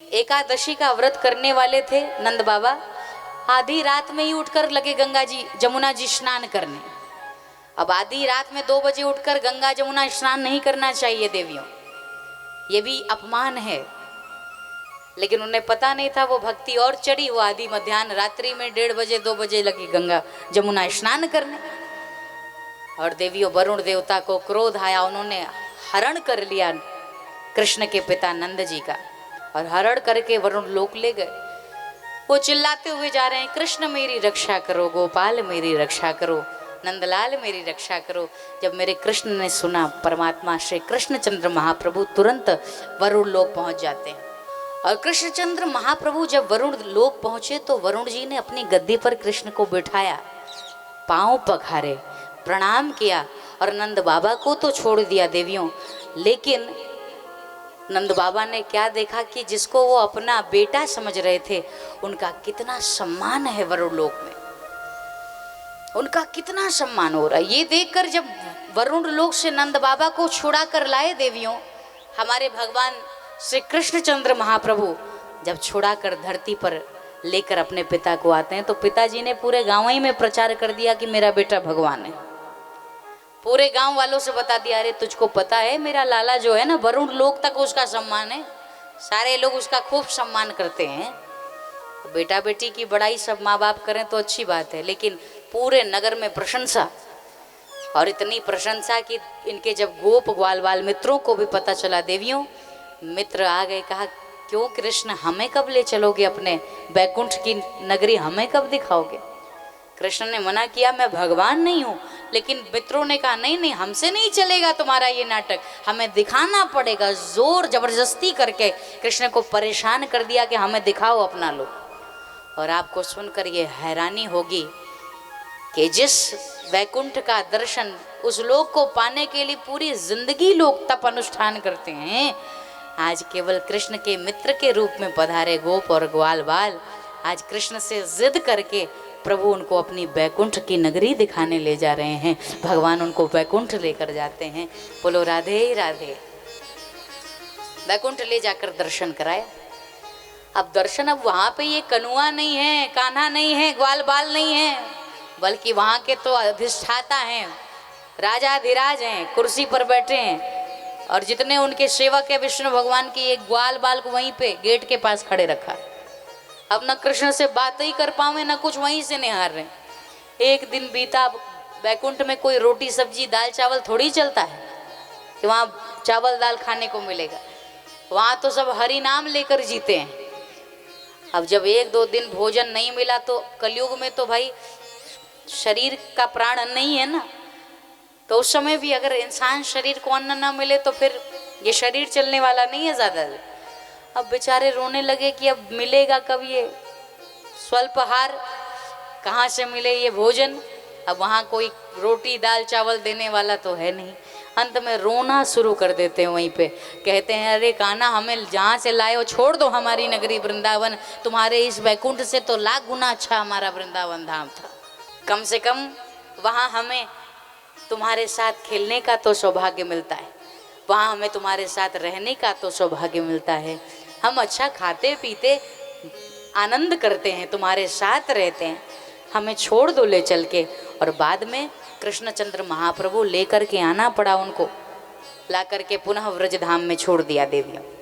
एकादशी का व्रत करने वाले थे नंद बाबा। आधी रात में ही उठकर लगे गंगा जी जमुना जी स्नान करने। अब आधी रात में 2 बजे उठकर गंगा जमुना स्नान नहीं करना चाहिए देवियों, ये भी अपमान है। लेकिन उन्हें पता नहीं था, वो भक्ति और चढ़ी, वो आधी मध्याह्न रात्रि में 1:30 बजे 2 बजे लगी गंगा जमुना स्नान करने। और देवियों वरुण देवता को क्रोध आया, उन्होंने हरण कर लिया कृष्ण के पिता नंद जी का और हरण करके वरुण लोक ले गए। वो चिल्लाते हुए जा रहे हैं, कृष्ण मेरी रक्षा करो, गोपाल मेरी रक्षा करो, नंदलाल मेरी रक्षा करो। जब मेरे कृष्ण ने सुना, परमात्मा श्री कृष्णचंद्र महाप्रभु तुरंत वरुण लोक पहुंच जाते हैं। और कृष्णचंद्र महाप्रभु जब वरुण लोक पहुंचे तो वरुण जी ने अपनी गद्दी पर कृष्ण को बिठाया, पांव पखारे, प्रणाम किया और नंद बाबा को तो छोड़ दिया देवियों। लेकिन नंद बाबा ने क्या देखा कि जिसको वो अपना बेटा समझ रहे थे, उनका कितना सम्मान है वरुण लोक में, उनका कितना सम्मान हो रहा है। ये देखकर जब वरुण लोक से नंद बाबा को छुड़ा कर लाए देवियों, हमारे भगवान श्री कृष्णचंद्र महाप्रभु जब छुड़ा कर धरती पर लेकर अपने पिता को आते हैं तो पिताजी ने पूरे गांव ही में प्रचार कर दिया कि मेरा बेटा भगवान है। पूरे गांव वालों से बता दिया, अरे तुझको पता है मेरा लाला जो है ना, वरुण लोक तक उसका सम्मान है, सारे लोग उसका खूब सम्मान करते हैं। बेटा बेटी की बड़ाई सब माँ बाप करें तो अच्छी बात है, लेकिन पूरे नगर में प्रशंसा, और इतनी प्रशंसा कि इनके जब गोप ग्वाल बाल मित्रों को भी पता चला देवियों, मित्र आ गए, कहा क्यों कृष्ण हमें कब ले चलोगे, अपने बैकुंठ की नगरी हमें कब दिखाओगे। कृष्ण ने मना किया, मैं भगवान नहीं हूँ। लेकिन मित्रों ने कहा नहीं नहीं, हमसे नहीं चलेगा तुम्हारा ये नाटक, हमें दिखाना पड़ेगा। जोर जबरदस्ती करके कृष्ण को परेशान कर दिया कि हमें दिखाओ अपना लोक। और आपको सुनकर ये हैरानी होगी कि जिस वैकुंठ का दर्शन, उस लोक को पाने के लिए पूरी जिंदगी लोग तप अनुष्ठान करते हैं, आज केवल कृष्ण के मित्र के रूप में पधारे गोप और ग्वाल बाल आज कृष्ण से जिद करके प्रभु उनको अपनी बैकुंठ की नगरी दिखाने ले जा रहे हैं। भगवान उनको बैकुंठ लेकर जाते हैं। बोलो राधे राधे। बैकुंठ ले जाकर दर्शन कराया। अब दर्शन, अब वहां पे ये कनुआ नहीं है, कान्हा नहीं है, ग्वाल बाल नहीं है, बल्कि वहां के तो अधिष्ठाता हैं, राजाधिराज हैं, कुर्सी पर बैठे हैं। और जितने उनके सेवक है विष्णु भगवान की, एक ग्वाल बाल को वहीं पे गेट के पास खड़े रखा। अब न कृष्ण से बात ही कर पावे, न कुछ वहीं से निहार रहे। एक दिन बीता, बैकुंठ में कोई रोटी सब्जी दाल चावल थोड़ी चलता है कि वहाँ चावल दाल खाने को मिलेगा, वहाँ तो सब हरि नाम लेकर जीते हैं। अब जब 1-2 दिन भोजन नहीं मिला तो कलयुग में तो भाई शरीर का प्राण अन्न ही है ना, तो उस समय भी अगर इंसान शरीर को अन्न न मिले तो फिर ये शरीर चलने वाला नहीं है ज़्यादा। अब बेचारे रोने लगे कि अब मिलेगा कब ये स्वल्पहार, कहाँ से मिले ये भोजन। अब वहाँ कोई रोटी दाल चावल देने वाला तो है नहीं। अंत में रोना शुरू कर देते हैं वहीं पे, कहते हैं अरे कान्हा, हमें जहाँ से लाए हो छोड़ दो हमारी नगरी वृंदावन, तुम्हारे इस वैकुंठ से तो लाख गुना अच्छा हमारा वृंदावन धाम था। कम से कम वहाँ हमें तुम्हारे साथ खेलने का तो सौभाग्य मिलता है, वहाँ हमें तुम्हारे साथ रहने का तो सौभाग्य मिलता है। हम अच्छा खाते पीते आनंद करते हैं, तुम्हारे साथ रहते हैं, हमें छोड़ दो ले चल के। और बाद में कृष्णचंद्र महाप्रभु लेकर के आना पड़ा उनको, ला करके पुनः व्रजधाम में छोड़ दिया देवियों।